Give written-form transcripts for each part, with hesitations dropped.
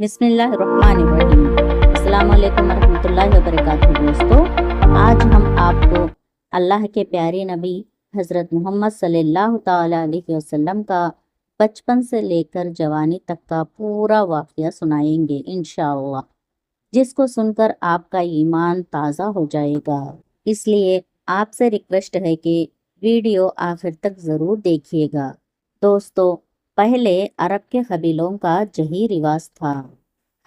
بسم اللہ الرحمن الرحیم۔ السلام علیکم ورحمۃ اللہ وبرکاتہ۔ دوستو، آج ہم آپ کو اللہ کے پیارے نبی حضرت محمد صلی اللہ تعالی علیہ وسلم کا بچپن سے لے کر جوانی تک کا پورا واقعہ سنائیں گے انشاءاللہ، جس کو سن کر آپ کا ایمان تازہ ہو جائے گا۔ اس لیے آپ سے ریکویسٹ ہے کہ ویڈیو آخر تک ضرور دیکھیے گا۔ دوستو، پہلے عرب کے قبیلوں کا یہی رواج تھا۔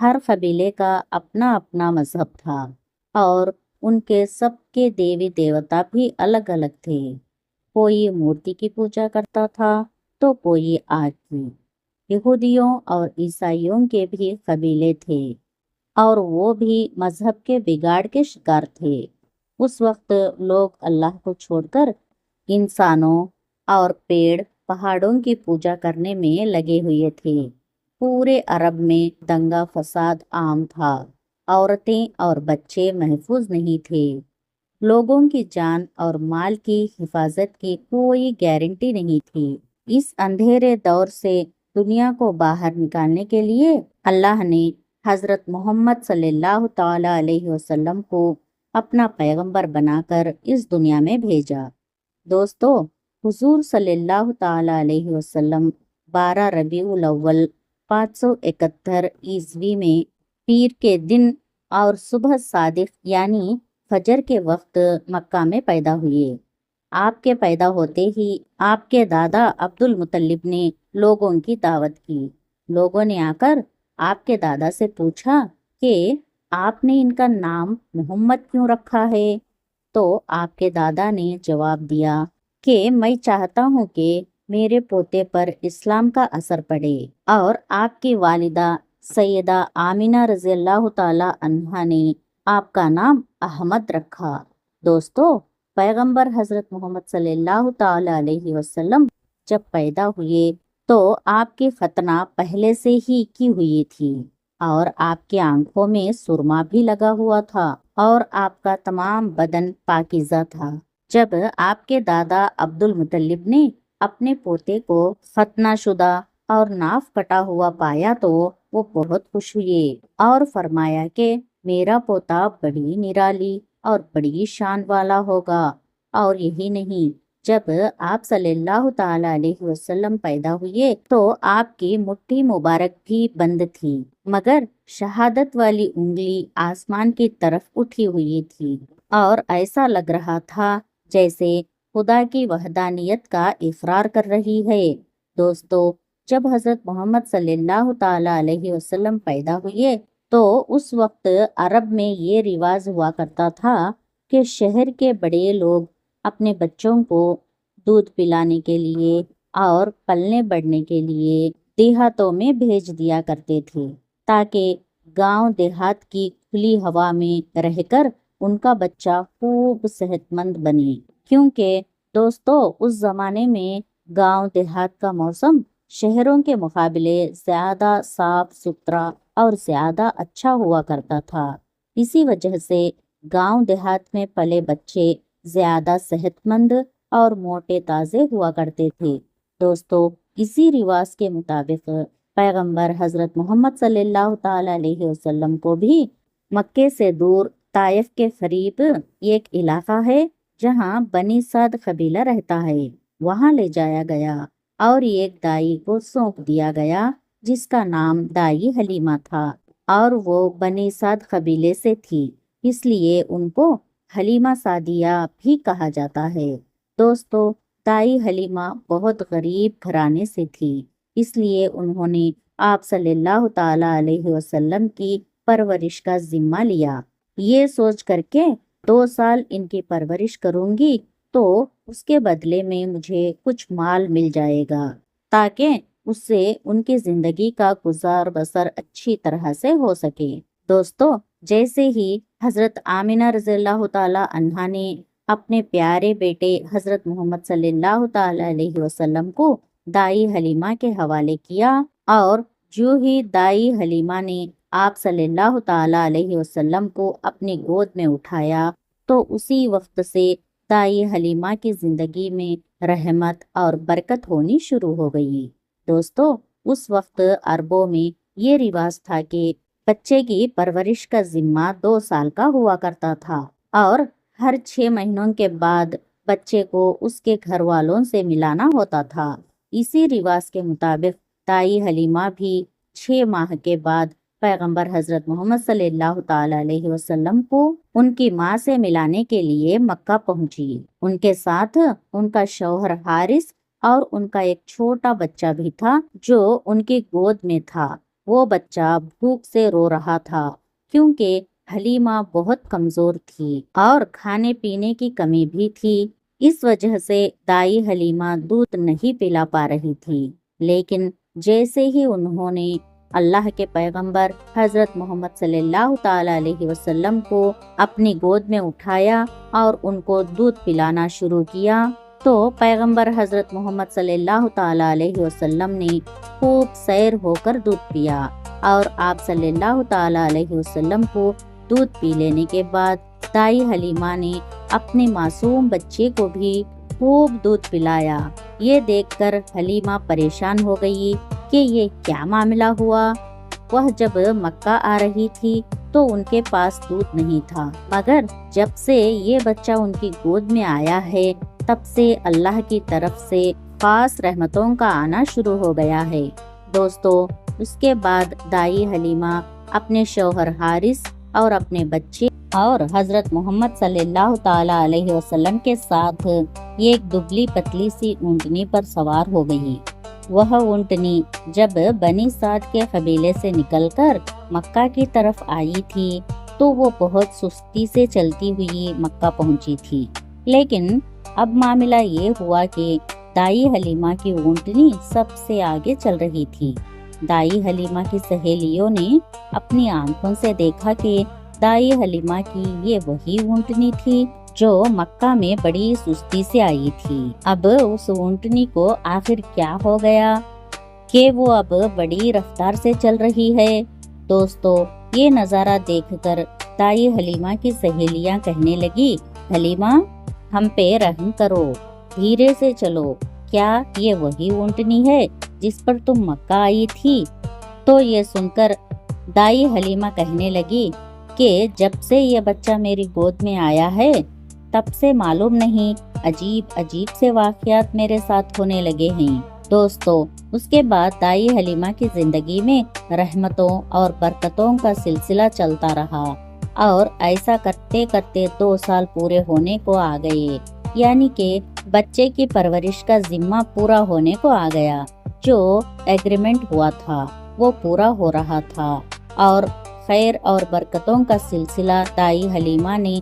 ہر قبیلے کا اپنا اپنا مذہب تھا اور ان کے سب کے دیوی دیوتا بھی الگ الگ تھے۔ کوئی مورتی کی پوجا کرتا تھا تو کوئی آگ کی۔ یہودیوں اور عیسائیوں کے بھی قبیلے تھے اور وہ بھی مذہب کے بگاڑ کے شکار تھے۔ اس وقت لوگ اللہ کو چھوڑ کر انسانوں اور پیڑ پہاڑوں کی پوجا کرنے میں لگے ہوئے تھے۔ پورے عرب میں دنگا فساد عام تھا۔ عورتیں اور بچے محفوظ نہیں تھے۔ لوگوں کی جان اور مال کی حفاظت کی کوئی گارنٹی نہیں تھی۔ اس اندھیرے دور سے دنیا کو باہر نکالنے کے لیے اللہ نے حضرت محمد صلی اللہ تعالی علیہ وسلم کو اپنا پیغمبر بنا کر اس دنیا میں بھیجا۔ دوستو، حضور صلی اللہ تعالی علیہ وسلم 12 ربیع الاول 571 عیسوی میں پیر کے دن اور صبح صادق یعنی فجر کے وقت مکہ میں پیدا ہوئے۔ آپ کے پیدا ہوتے ہی آپ کے دادا عبد المطلب نے لوگوں کی دعوت کی۔ لوگوں نے آ کر آپ کے دادا سے پوچھا کہ آپ نے ان کا نام محمد کیوں رکھا ہے؟ تو آپ کے دادا نے جواب دیا کہ میں چاہتا ہوں کہ میرے پوتے پر اسلام کا اثر پڑے، اور آپ کی والدہ سیدہ آمینہ رضی اللہ تعالی عنہا نے آپ کا نام احمد رکھا۔ دوستو، پیغمبر حضرت محمد صلی اللہ تعالی علیہ وسلم جب پیدا ہوئے تو آپ کی ختنہ پہلے سے ہی کی ہوئی تھی اور آپ کی آنکھوں میں سرما بھی لگا ہوا تھا اور آپ کا تمام بدن پاکیزہ تھا۔ جب آپ کے دادا عبد المطلب نے اپنے پوتے کو ختنہ شدہ اور ناف کٹا ہوا پایا تو وہ بہت خوش ہوئے اور فرمایا کہ میرا پوتا بڑی نرالی اور بڑی شان والا ہوگا۔ اور یہی نہیں، جب آپ صلی اللہ تعالی علیہ وسلم پیدا ہوئے تو آپ کی مٹھی مبارک بھی بند تھی، مگر شہادت والی انگلی آسمان کی طرف اٹھی ہوئی تھی اور ایسا لگ رہا تھا جیسے خدا کی وحدانیت کا اقرار کر رہی ہے۔ دوستو، جب حضرت محمد صلی اللہ تعالی علیہ وسلم پیدا ہوئے تو اس وقت عرب میں یہ رواج ہوا کرتا تھا کہ شہر کے بڑے لوگ اپنے بچوں کو دودھ پلانے کے لیے اور پلنے بڑھنے کے لیے دیہاتوں میں بھیج دیا کرتے تھے تاکہ گاؤں دیہات کی کھلی ہوا میں رہ کر ان کا بچہ خوب صحت مند بنے، کیونکہ دوستو اس زمانے میں گاؤں دیہات کا موسم شہروں کے مقابلے زیادہ صاف ستھرا اور زیادہ اچھا ہوا کرتا تھا۔ اسی وجہ سے گاؤں دیہات میں پلے بچے زیادہ صحت مند اور موٹے تازے ہوا کرتے تھے۔ دوستو، اسی رواج کے مطابق پیغمبر حضرت محمد صلی اللہ تعالی علیہ وسلم کو بھی مکے سے دور طائف کے قریب ایک علاقہ ہے جہاں بنی سعد قبیلہ رہتا ہے، وہاں لے جایا گیا اور ایک دائی کو سونپ دیا گیا جس کا نام دائی حلیمہ تھا، اور وہ بنی سعد قبیلے سے تھی، اس لیے ان کو حلیمہ سعدیہ بھی کہا جاتا ہے۔ دوستو، دائی حلیمہ بہت غریب گھرانے سے تھی، اس لیے انہوں نے آپ صلی اللہ تعالی علیہ وسلم کی پرورش کا ذمہ لیا، یہ سوچ کر کے 2 سال ان کی پرورش کروں گی تو اس کے بدلے میں مجھے کچھ مال مل جائے گا تاکہ اس سے ان کی زندگی کا گزار بسر اچھی طرح سے ہو سکے۔ دوستو، جیسے ہی حضرت آمینہ رضی اللہ تعالی عنہا نے اپنے پیارے بیٹے حضرت محمد صلی اللہ تعالی علیہ وسلم کو دائی حلیمہ کے حوالے کیا اور جو ہی دائی حلیمہ نے آپ صلی اللہ تعالی علیہ وسلم کو اپنی گود میں اٹھایا تو اسی وقت سے دائی حلیمہ کی زندگی میں رحمت اور برکت ہونی شروع ہو گئی۔ دوستو، اس وقت عربوں میں یہ رواج تھا کہ بچے کی پرورش کا ذمہ 2 سال کا ہوا کرتا تھا اور ہر 6 مہینوں کے بعد بچے کو اس کے گھر والوں سے ملانا ہوتا تھا۔ اسی رواج کے مطابق دائی حلیمہ بھی 6 ماہ کے بعد پیغمبر حضرت محمد صلی اللہ تعالی علیہ وسلم کو ان کی ماں سے ملانے کے لیے مکہ پہنچی۔ ان کے ساتھ ان کا شوہر حارث اور ان کا ایک چھوٹا بچہ بھی تھا جو ان کی گود میں تھا۔ وہ بچہ بھوک سے رو رہا تھا کیونکہ حلیمہ بہت کمزور تھی اور کھانے پینے کی کمی بھی تھی۔ اس وجہ سے دائی حلیمہ دودھ نہیں پلا پا رہی تھی، لیکن جیسے ہی انہوں نے اللہ کے پیغمبر حضرت محمد صلی اللہ تعالی علیہ وسلم کو اپنی گود میں اٹھایا اور ان کو دودھ پلانا شروع کیا تو پیغمبر حضرت محمد صلی اللہ تعالی علیہ وسلم نے خوب سیر ہو کر دودھ پیا اور آپ صلی اللہ تعالی علیہ وسلم کو دودھ پی لینے کے بعد دائی حلیمہ نے اپنے معصوم بچے کو بھی خوب دودھ پلایا۔ یہ دیکھ کر حلیمہ پریشان ہو گئی کہ یہ کیا معاملہ ہوا۔ وہ جب مکہ آ رہی تھی تو ان کے پاس دودھ نہیں تھا، مگر جب سے یہ بچہ ان کی گود میں آیا ہے تب سے اللہ کی طرف سے خاص رحمتوں کا آنا شروع ہو گیا ہے۔ دوستو، اس کے بعد دائی حلیمہ اپنے شوہر حارث اور اپنے بچے اور حضرت محمد صلی اللہ تعالی علیہ وسلم کے ساتھ ایک دبلی پتلی سی اونٹنی پر سوار ہو گئی۔ وہ اونٹنی جب بنی سعد کے قبیلے سے نکل کر مکہ کی طرف آئی تھی تو وہ بہت سستی سے چلتی ہوئی مکہ پہنچی تھی، لیکن اب معاملہ یہ ہوا کہ دائی حلیمہ کی اونٹنی سب سے آگے چل رہی تھی۔ دائی حلیمہ کی سہیلیوں نے اپنی آنکھوں سے دیکھا کہ دائی حلیمہ کی یہ وہی اونٹنی تھی جو مکہ میں بڑی سستی سے آئی تھی۔ اب اس اونٹنی کو آخر کیا ہو گیا کہ وہ اب بڑی رفتار سے چل رہی ہے۔ دوستو، یہ نظارہ دیکھ کر دائی حلیمہ کی سہیلیاں کہنے لگی، حلیمہ ہم پہ رحم کرو، دھیرے سے چلو، کیا یہ وہی اونٹنی ہے جس پر تم مکہ آئی تھی؟ تو یہ سن کر دائی حلیمہ کہنے لگی کہ جب سے یہ بچہ میری گود میں آیا ہے تب سے معلوم نہیں عجیب سے واقعات میرے ساتھ ہونے لگے ہیں۔ دوستو، اس کے بعد دائی حلیمہ کی زندگی میں رحمتوں اور برکتوں کا سلسلہ چلتا رہا اور ایسا کرتے کرتے 2 سال پورے ہونے کو آ گئے، یعنی کہ بچے کی پرورش کا ذمہ پورا ہونے کو آ گیا۔ جو ایگریمنٹ ہوا تھا وہ پورا ہو رہا تھا اور خیر اور برکتوں کا سلسلہ دائی حلیمہ نے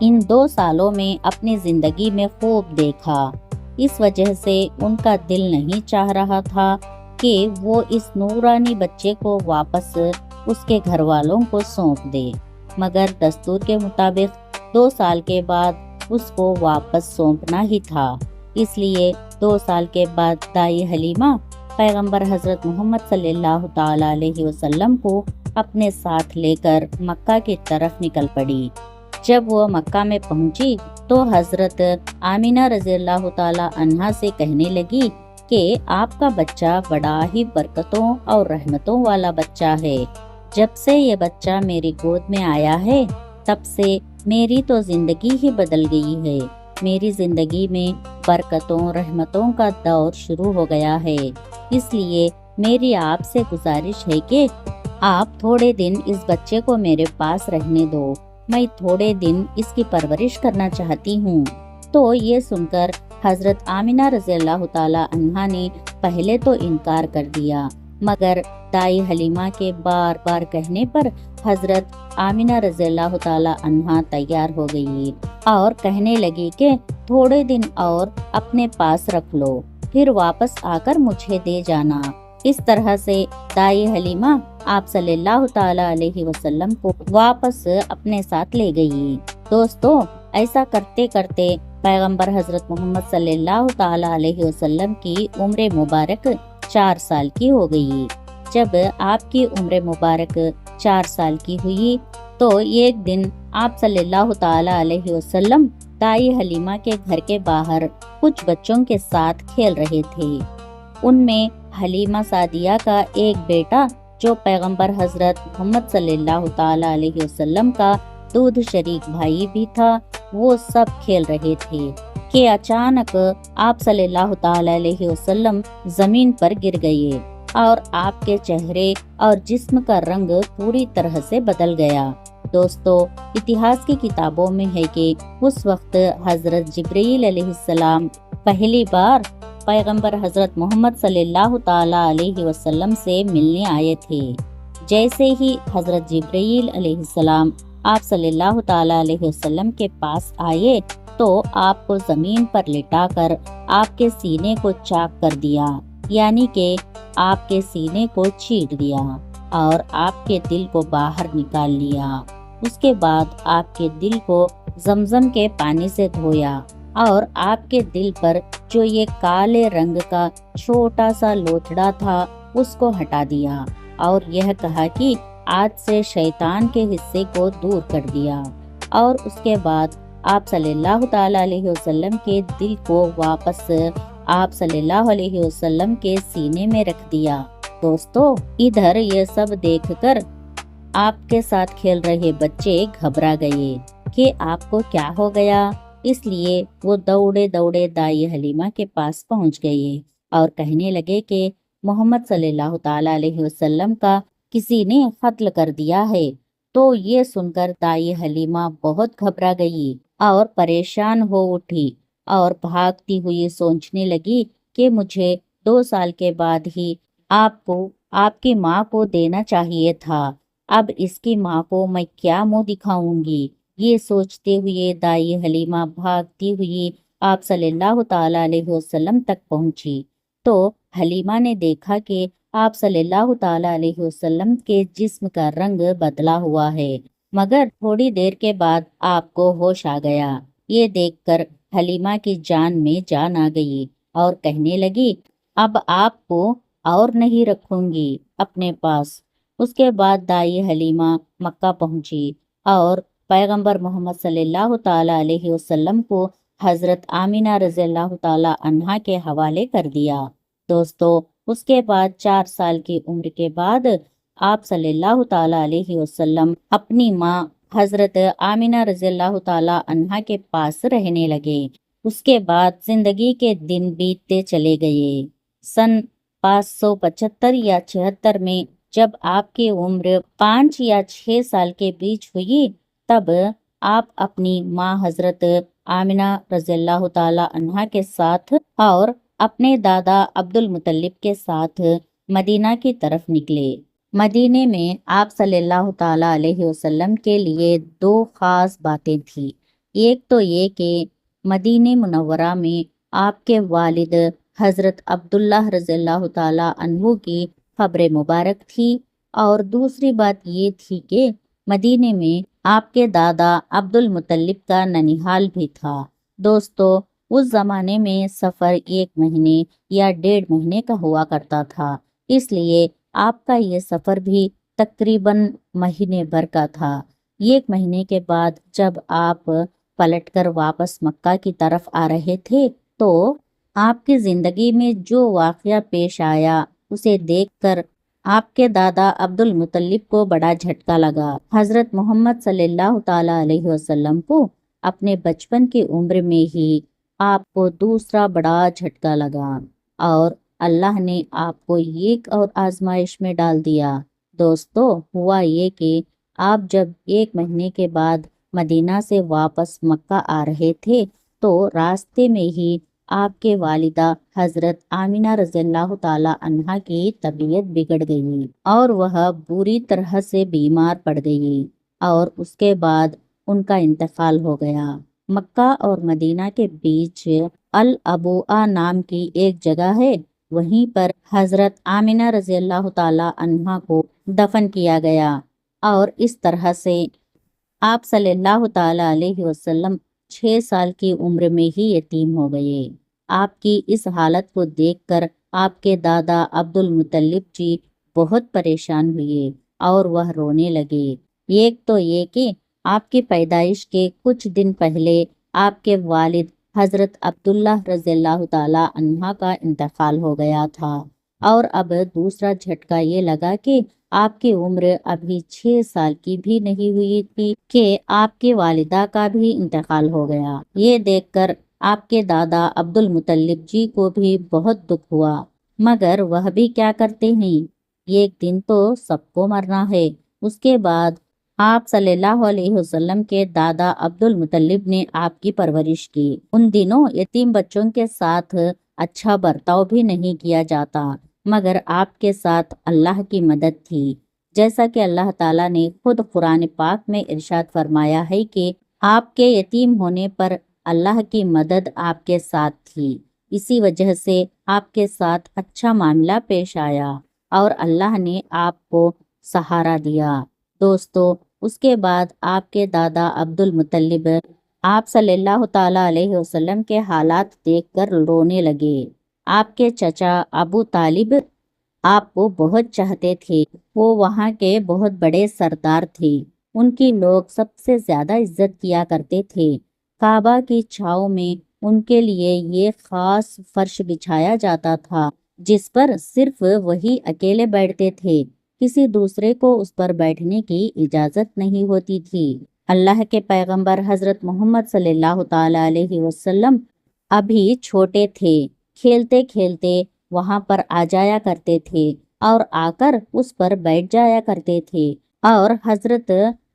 ان 2 سالوں میں اپنی زندگی میں خوب دیکھا۔ اس وجہ سے ان کا دل نہیں چاہ رہا تھا کہ وہ اس نورانی بچے کو واپس اس کے گھر والوں کو سونپ دے، مگر دستور کے مطابق 2 سال کے بعد اس کو واپس سونپنا ہی تھا۔ اس لیے 2 سال کے بعد دائی حلیمہ پیغمبر حضرت محمد صلی اللہ تعالی علیہ وسلم کو اپنے ساتھ لے کر مکہ کی طرف نکل پڑی۔ جب وہ مکہ میں پہنچی تو حضرت آمینہ رضی اللہ تعالی عنہا سے کہنے لگی کہ آپ کا بچہ بڑا ہی برکتوں اور رحمتوں والا بچہ ہے۔ جب سے یہ بچہ میری گود میں آیا ہے تب سے میری تو زندگی ہی بدل گئی ہے۔ میری زندگی میں برکتوں رحمتوں کا دور شروع ہو گیا ہے۔ اس لیے میری آپ سے گزارش ہے کہ آپ تھوڑے دن اس بچے کو میرے پاس رہنے دو، میں تھوڑے دن اس کی پرورش کرنا چاہتی ہوں۔ تو یہ سن کر حضرت آمینہ رضی اللہ تعالی عنہا نے پہلے تو انکار کر دیا، مگر دائی حلیمہ کے بار بار کہنے پر حضرت آمینہ رضی اللہ تعالی عنہا تیار ہو گئی اور کہنے لگی کہ تھوڑے دن اور اپنے پاس رکھ لو، پھر واپس آ کر مجھے دے جانا۔ اس طرح سے دائی حلیمہ آپ صلی اللہ تعالی علیہ وسلم کو واپس اپنے ساتھ لے گئی۔ دوستو، ایسا کرتے کرتے پیغمبر حضرت محمد صلی اللہ تعالی علیہ وسلم کی عمر مبارک 4 سال کی ہو گئی۔ جب آپ کی عمر مبارک 4 سال کی ہوئی تو ایک دن آپ صلی اللہ تعالی علیہ وسلم دائی حلیمہ کے گھر کے باہر کچھ بچوں کے ساتھ کھیل رہے تھے۔ ان میں حلیمہ سعدیہ کا ایک بیٹا جو پیغمبر حضرت محمد صلی اللہ تعالی علیہ وسلم کا دودھ شریک بھائی بھی تھا، وہ سب کھیل رہے تھے کہ اچانک آپ صلی اللہ تعالی علیہ وسلم زمین پر گر گئے اور آپ کے چہرے اور جسم کا رنگ پوری طرح سے بدل گیا۔ دوستو، اتہاس کی کتابوں میں ہے کہ اس وقت حضرت جبرائیل علیہ السلام پہلی بار پیغمبر حضرت محمد صلی اللہ تعالی علیہ وسلم سے ملنے آئے تھے۔ جیسے ہی حضرت جبرائیل علیہ السلام آپ صلی اللہ تعالی علیہ وسلم کے پاس آئے تو آپ کو زمین پر لٹا کر آپ کے سینے کو چاک کر دیا، یعنی کہ آپ کے سینے کو چیٹ دیا اور آپ کے دل کو باہر نکال لیا۔ اس کے بعد آپ کے دل کو زمزم کے پانی سے دھویا اور آپ کے دل پر جو یہ کالے رنگ کا چھوٹا سا لوتھڑا تھا اس کو ہٹا دیا اور یہ کہا کہ آج سے شیطان کے حصے کو دور کر دیا، اور اس کے بعد آپ صلی اللہ تعالی علیہ وسلم کے دل کو واپس آپ صلی اللہ علیہ وسلم کے سینے میں رکھ دیا۔ دوستو، ادھر یہ سب دیکھ کر آپ کے ساتھ کھیل رہے بچے گھبرا گئے کہ آپ کو کیا ہو گیا، اس لیے وہ دوڑے دوڑے دائی حلیمہ کے پاس پہنچ گئے اور کہنے لگے کہ محمد صلی اللہ تعالی علیہ وسلم کا کسی نے قتل کر دیا ہے۔ تو یہ سن کر دائی حلیمہ بہت گھبرا گئی اور پریشان ہو اٹھی اور بھاگتی ہوئی سوچنے لگی کہ مجھے 2 سال کے بعد ہی آپ کو آپ کی ماں کو دینا چاہیے تھا، اب اس کی ماں کو میں کیا منہ دکھاؤں گی۔ یہ سوچتے ہوئے دائی حلیمہ بھاگتی ہوئی آپ صلی اللہ تعالی علیہ وسلم تک پہنچی تو حلیمہ نے دیکھا کہ آپ صلی اللہ تعالی علیہ وسلم کے جسم کا رنگ بدلا ہوا ہے، مگر تھوڑی دیر کے بعد آپ کو ہوش آ گیا۔ یہ دیکھ کر حلیمہ کی جان میں جان آ گئی اور کہنے لگی، اب آپ کو اور نہیں رکھوں گی اپنے پاس۔ اس کے بعد دائی حلیمہ مکہ پہنچی اور پیغمبر محمد صلی اللہ تعالی علیہ وسلم کو حضرت آمینہ رضی اللہ تعالی عنہا کے حوالے کر دیا۔ دوستو، اس کے بعد 4 سال کی عمر کے بعد آپ صلی اللہ تعالی علیہ وسلم اپنی ماں حضرت آمینہ رضی اللہ تعالی عنہا کے پاس رہنے لگے۔ اس کے بعد زندگی کے دن بیتتے چلے گئے۔ سن 575 یا 76 میں جب آپ کی عمر 5 یا 6 سال کے بیچ ہوئی، تب آپ اپنی ماں حضرت آمینہ رضی اللہ تعالی عنہا کے ساتھ اور اپنے دادا عبد المطلب کے ساتھ مدینہ کی طرف نکلے۔ مدینے میں آپ صلی اللہ تعالی علیہ وسلم کے لیے 2 خاص باتیں تھیں۔ ایک تو یہ کہ مدینہ منورہ میں آپ کے والد حضرت عبداللہ رضی اللہ تعالی عنہ کی قبر مبارک تھی، اور دوسری بات یہ تھی کہ مدینے میں آپ کے دادا عبد المطلب کا ننیحال بھی تھا۔ دوستو، اس زمانے میں سفر 1 مہینے یا 1.5 مہینے کا ہوا کرتا تھا، اس لیے آپ کا یہ سفر بھی تقریباً مہینے بھر کا تھا۔ 1 مہینے کے بعد جب آپ پلٹ کر واپس مکہ کی طرف آ رہے تھے تو آپ کی زندگی میں جو واقعہ پیش آیا اسے دیکھ کر آپ کے دادا عبد المطلب کو بڑا جھٹکا لگا۔ حضرت محمد صلی اللہ تعالی علیہ وسلم کو اپنے بچپن کی عمر میں ہی آپ کو دوسرا بڑا جھٹکا لگا اور اللہ نے آپ کو ایک اور آزمائش میں ڈال دیا۔ دوستو، ہوا یہ کہ آپ جب 1 مہینے کے بعد مدینہ سے واپس مکہ آ رہے تھے تو راستے میں ہی آپ کے والدہ حضرت آمینہ رضی اللہ تعالی عنہا کی طبیعت بگڑ گئی اور وہ بری طرح سے بیمار پڑ گئی اور اس کے بعد ان کا انتقال ہو گیا۔ مکہ اور مدینہ کے بیچ الابوہ نام کی ایک جگہ ہے، وہیں پر حضرت آمینہ رضی اللہ تعالی عنہا کو دفن کیا گیا، اور اس طرح سے آپ صلی اللہ تعالی علیہ وسلم 6 سال کی عمر میں ہی یتیم ہو گئے۔ آپ کی اس حالت کو دیکھ کر آپ کے دادا عبد المطلب جی بہت پریشان ہوئے اور وہ رونے لگے۔ ایک تو یہ کہ آپ کی پیدائش کے کچھ دن پہلے آپ کے والد حضرت عبداللہ رضی اللہ تعالی عنہ کا انتقال ہو گیا تھا، اور اب دوسرا جھٹکا یہ لگا کہ آپ کی عمر ابھی 6 سال کی بھی نہیں ہوئی تھی کہ آپ کی والدہ کا بھی انتقال ہو گیا۔ یہ دیکھ کر آپ کے دادا عبد المطلب جی کو بھی بہت دکھ ہوا، مگر وہ بھی کیا کرتے ہیں، ایک دن تو سب کو مرنا ہے۔ اس کے بعد آپ صلی اللہ علیہ وسلم کے دادا عبد المطلب نے آپ کی پرورش کی۔ ان دنوں یتیم بچوں کے ساتھ اچھا برتاؤ بھی نہیں کیا جاتا، مگر آپ کے ساتھ اللہ کی مدد تھی، جیسا کہ اللہ تعالیٰ نے خود قرآن پاک میں ارشاد فرمایا ہے کہ آپ کے یتیم ہونے پر اللہ کی مدد آپ کے ساتھ تھی، اسی وجہ سے آپ کے ساتھ اچھا معاملہ پیش آیا اور اللہ نے آپ کو سہارا دیا۔ دوستو، اس کے بعد آپ کے دادا عبد المطلب آپ صلی اللہ تعالیٰ علیہ وسلم کے حالات دیکھ کر رونے لگے۔ آپ کے چچا ابو طالب آپ کو بہت چاہتے تھے، وہ وہاں کے بہت بڑے سردار تھے، ان کی لوگ سب سے زیادہ عزت کیا کرتے تھے۔ کعبہ کی چھاؤں میں ان کے لیے یہ خاص فرش بچھایا جاتا تھا جس پر صرف وہی اکیلے بیٹھتے تھے، کسی دوسرے کو اس پر بیٹھنے کی اجازت نہیں ہوتی تھی۔ اللہ کے پیغمبر حضرت محمد صلی اللہ تعالیٰ علیہ وسلم ابھی چھوٹے تھے، کھیلتے کھیلتے وہاں پر آ جایا کرتے تھے اور آ کر اس پر بیٹھ جایا کرتے تھے اور حضرت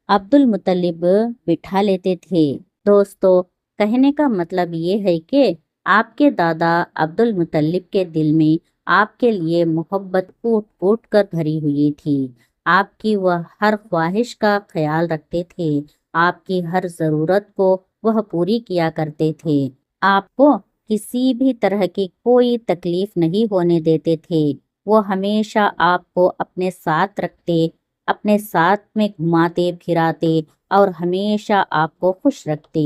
عبد المطلب بٹھا لیتے تھے۔ دوستو، کہنے کا مطلب یہ ہے کہ آپ کے دادا عبد المطلب کے دل میں آپ کے لیے محبت پھوٹ پھوٹ کر بھری ہوئی تھی۔ آپ کی وہ ہر خواہش کا خیال رکھتے تھے، آپ کی ہر ضرورت کو وہ پوری کیا کرتے تھے، آپ کو کسی بھی طرح کی کوئی تکلیف نہیں ہونے دیتے تھے۔ وہ ہمیشہ آپ کو اپنے ساتھ رکھتے، اپنے ساتھ میں گھماتے پھراتے اور ہمیشہ آپ کو خوش رکھتے۔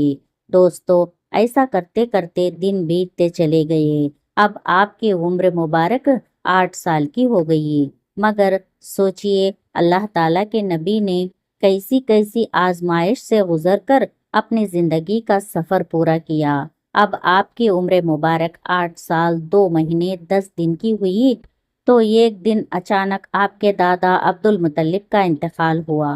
دوستو، ایسا کرتے کرتے دن بیتتے چلے گئے۔ اب آپ کی عمر مبارک 8 سال کی ہو گئی، مگر سوچئے اللہ تعالیٰ کے نبی نے کیسی کیسی آزمائش سے گزر کر اپنی زندگی کا سفر پورا کیا۔ اب آپ کی عمر مبارک 8 سال 2 مہینے 10 دن کی ہوئی تو ایک دن اچانک آپ کے دادا عبد المطلب کا انتقال ہوا۔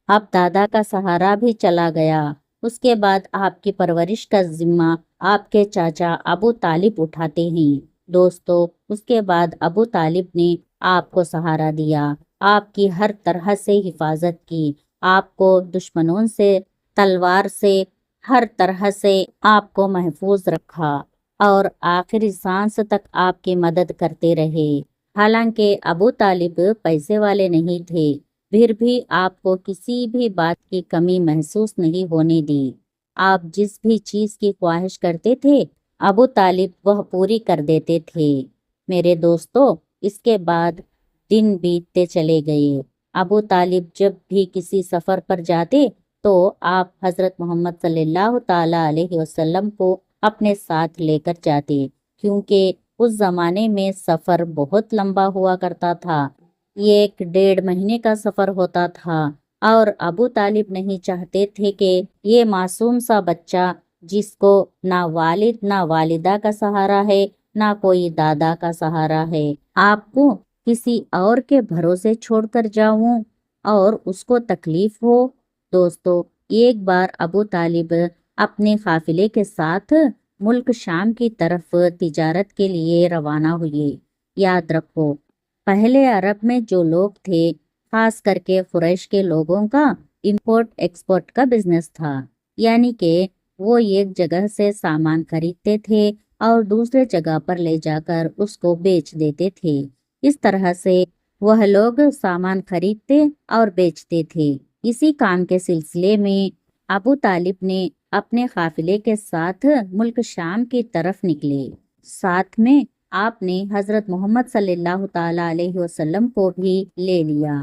اب دادا کا سہارا بھی چلا گیا۔ اس کے بعد آپ کی پرورش کا ذمہ آپ کے چاچا ابو طالب اٹھاتے ہیں۔ دوستو، اس کے بعد ابو طالب نے آپ کو سہارا دیا، آپ کی ہر طرح سے حفاظت کی، آپ کو دشمنوں سے، تلوار سے، ہر طرح سے آپ کو محفوظ رکھا اور آخری سانس تک آپ کی مدد کرتے رہے۔ حالانکہ ابو طالب پیسے والے نہیں تھے، پھر بھی آپ کو کسی بھی بات کی کمی محسوس نہیں ہونے دی۔ آپ جس بھی چیز کی خواہش کرتے تھے ابو طالب وہ پوری کر دیتے تھے۔ میرے دوستو، اس کے بعد دن بیتتے چلے گئے۔ ابو طالب جب بھی کسی سفر پر جاتے تو آپ حضرت محمد صلی اللہ تعالیٰ علیہ وسلم کو اپنے ساتھ لے کر جاتے، کیونکہ اس زمانے میں سفر بہت لمبا ہوا کرتا تھا، 1 ڈیڑھ مہینے کا سفر ہوتا تھا، اور ابو طالب نہیں چاہتے تھے کہ یہ معصوم سا بچہ جس کو نہ والد نہ والدہ کا سہارا ہے، نہ کوئی دادا کا سہارا ہے، آپ کو کسی اور کے بھروسے چھوڑ کر جاؤں اور اس کو تکلیف ہو۔ دوستو، ایک بار ابو طالب اپنے قافلے کے ساتھ ملک شام کی طرف تجارت کے لیے روانہ ہوئے۔ یاد رکھو، پہلے عرب میں جو لوگ تھے، خاص کر کے قریش کے لوگوں کا امپورٹ ایکسپورٹ کا بزنس تھا، یعنی کہ وہ ایک جگہ سے سامان خریدتے تھے اور دوسرے جگہ پر لے جا کر اس کو بیچ دیتے تھے۔ اس طرح سے وہ لوگ سامان خریدتے اور بیچتے تھے۔ اسی کام کے سلسلے میں ابو طالب نے اپنے قافلے کے ساتھ ملک شام کی طرف نکلے۔ ساتھ میں آپ نے حضرت محمد صلی اللہ تعالیٰ علیہ وسلم کو بھی لے لیا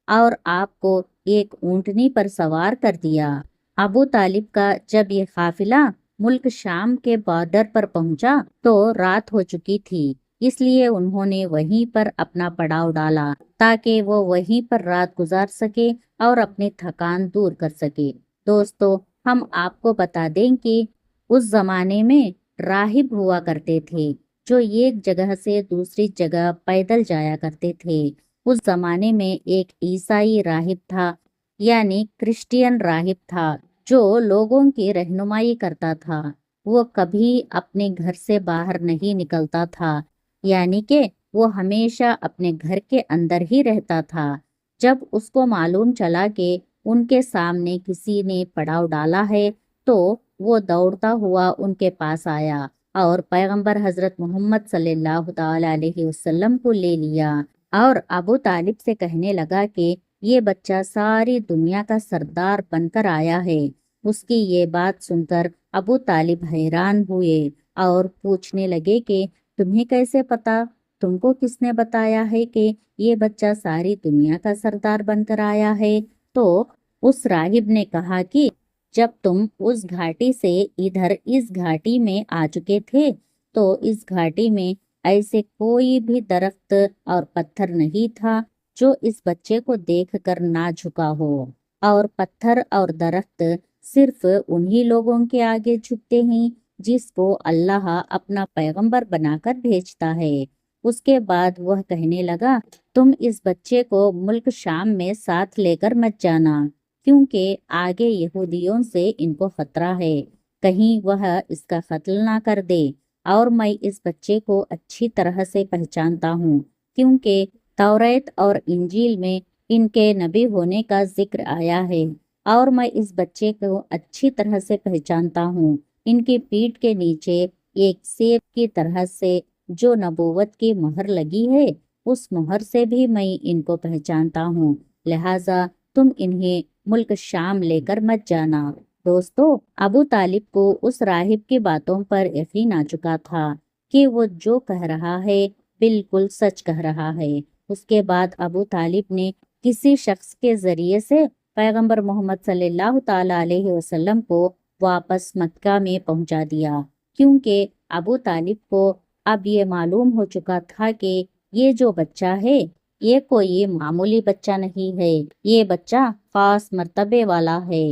اور آپ کو ایک اونٹنی پر سوار کر دیا۔ ابو طالب کا جب یہ قافلہ ملک شام کے بارڈر پر پہنچا تو رات ہو چکی تھی، اس لیے انہوں نے وہیں پر اپنا پڑاؤ ڈالا تاکہ وہ وہیں پر رات گزار سکے اور اپنی تھکان دور کر سکے۔ دوستو، ہم آپ کو بتا دیں کہ اس زمانے میں راہب ہوا کرتے تھے جو ایک جگہ سے دوسری جگہ پیدل جایا کرتے تھے۔ اس زمانے میں ایک عیسائی راہب تھا، یعنی کرسچین راہب تھا، جو لوگوں کی رہنمائی کرتا تھا۔ وہ کبھی اپنے گھر سے باہر نہیں نکلتا تھا، یعنی کہ وہ ہمیشہ اپنے گھر کے اندر ہی رہتا تھا۔ جب اس کو معلوم چلا کہ ان کے سامنے کسی نے پڑاؤ ڈالا ہے تو وہ دوڑتا ہوا ان کے پاس آیا اور پیغمبر حضرت محمد صلی اللہ تعالی علیہ وسلم کو لے لیا اور ابو طالب سے کہنے لگا کہ یہ بچہ ساری دنیا کا سردار بن کر آیا ہے۔ اس کی یہ بات سن کر ابو طالب حیران ہوئے اور پوچھنے لگے کہ تمہیں کیسے پتا؟ تم کو کس نے بتایا ہے کہ یہ بچہ ساری دنیا کا سردار بن کر آیا ہے؟ تو اس راہب نے کہا کہ جب تم اس گھاٹی سے ادھر اس گھاٹی میں آ چکے تھے تو اس گھاٹی میں ایسے کوئی بھی درخت اور پتھر نہیں تھا جو اس بچے کو دیکھ کر نہ جھکا ہو، اور پتھر اور درخت صرف انہی لوگوں کے آگے جھکتے ہیں جس کو اللہ اپنا پیغمبر بنا کر بھیجتا ہے۔ اس کے بعد وہ کہنے لگا تم اس بچے کو ملک شام میں ساتھ لے کر مت جانا، کیونکہ آگے یہودیوں سے ان کو خطرہ ہے، کہیں وہ اس کا قتل نہ کر دے، اور میں اس بچے کو اچھی طرح سے پہچانتا ہوں، کیونکہ توریت اور انجیل میں ان کے نبی ہونے کا ذکر آیا ہے، اور میں اس بچے کو اچھی طرح سے پہچانتا ہوں۔ ان کی پیٹھ کے نیچے ایک سیب کی طرح سے جو نبوت کی مہر لگی ہے، اس مہر سے بھی میں ان کو پہچانتا ہوں، لہٰذا تم انہیں ملک شام لے کر مت جانا۔ دوستو، ابو طالب کو اس راہب کی باتوں پر یقین آ چکا تھا کہ وہ جو کہہ رہا ہے بالکل سچ کہہ رہا ہے۔ اس کے بعد ابو طالب نے کسی شخص کے ذریعے سے پیغمبر محمد صلی اللہ تعالی علیہ وسلم کو واپس مکہ میں پہنچا دیا، کیونکہ ابو طالب کو اب یہ معلوم ہو چکا تھا کہ یہ جو بچہ ہے یہ کوئی معمولی بچہ نہیں ہے، یہ بچہ خاص مرتبے والا ہے۔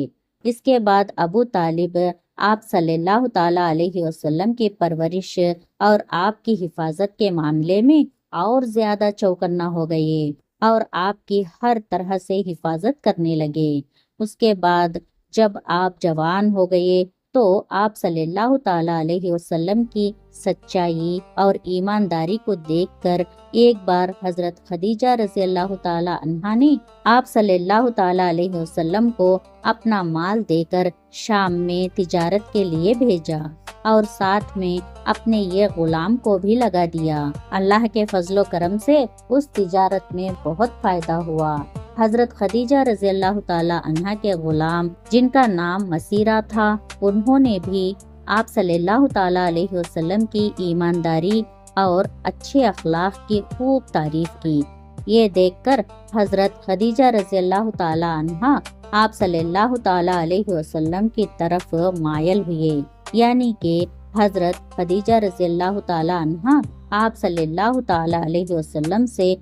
اس کے بعد ابو طالب آپ صلی اللہ تعالی علیہ وسلم کی پرورش اور آپ کی حفاظت کے معاملے میں اور زیادہ چوکنا ہو گئے اور آپ کی ہر طرح سے حفاظت کرنے لگے۔ اس کے بعد جب آپ جوان ہو گئے تو آپ صلی اللہ تعالی علیہ وسلم کی سچائی اور ایمانداری کو دیکھ کر ایک بار حضرت خدیجہ رضی اللہ تعالی عنہا نے آپ صلی اللہ تعالی علیہ وسلم کو اپنا مال دے کر شام میں تجارت کے لیے بھیجا اور ساتھ میں اپنے یہ غلام کو بھی لگا دیا۔ اللہ کے فضل و کرم سے اس تجارت میں بہت فائدہ ہوا۔ حضرت خدیجہ رضی اللہ تعالی عنہا کے غلام جن کا نام مسیرہ تھا، انہوں نے بھی آپ صلی اللہ تعالی علیہ وسلم کی ایمانداری اور اچھے اخلاق کی خوب تعریف کی۔ یہ دیکھ کر حضرت خدیجہ رضی اللہ تعالی عنہا آپ صلی اللہ تعالی علیہ وسلم کی طرف مائل ہوئے، یعنی کہ حضرت خدیجہ رضی اللہ تعالی عنہا آپ صلی اللہ تعالی علیہ وسلم سے